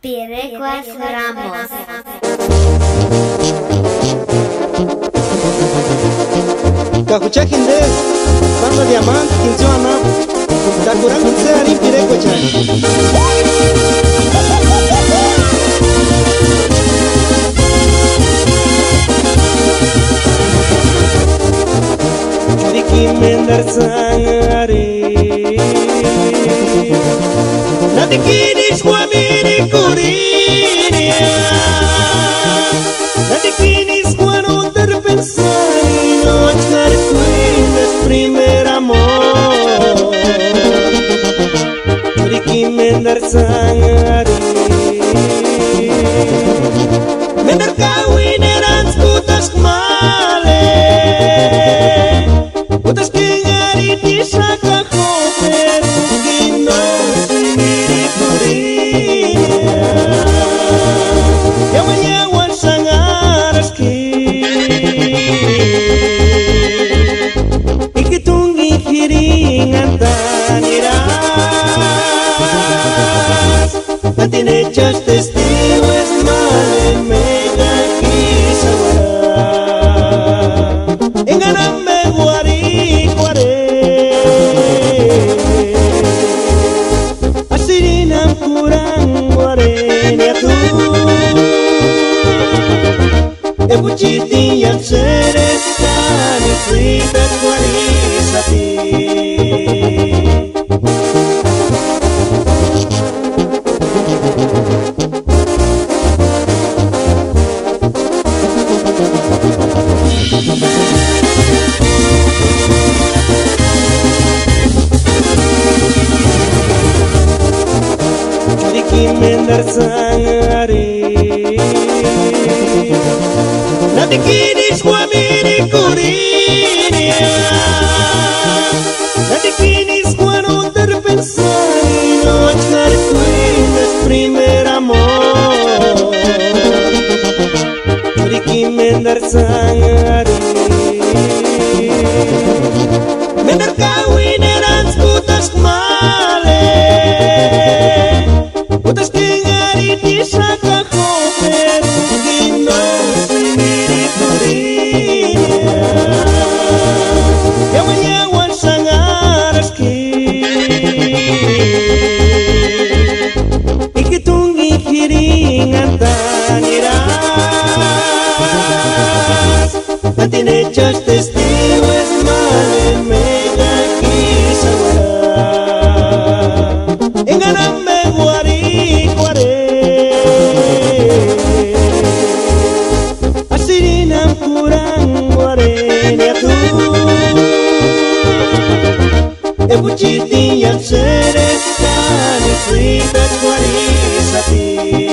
Pirecuas Ramos. Kakucha kinde, banda diamante, kinchuana, kakurang kunse ari pirecuacha. Diki mendar sangare, nanti kini suami kurinia, nanti kini suano terpensari no echar cuentas primer amor. Diki mendar sangare, mendar kawin eran putas male. Putas que ngari di saka koper gino sendiri kurinya yang menyawan sangareski ikitungi kiringan taniras patine just testigos malen mega kisawara enganam Asirinam kurang morenya tu Ebuciti yang seretan Cerita kualisapi mendar sangare nanti kini suami kurinia nanti kini suano terpensari no echar cuentas primer amor Diki mendar sangare mendar kawin eran putas male Putas que ngari di saka koper gino sendiri kurinya yang menyawan sangareski ikitungi kiringan taniras patine just testigos malen mega kisawara enganam Asirinam kurang morenya tu Ebuciti yang seretan Cerita kualisapi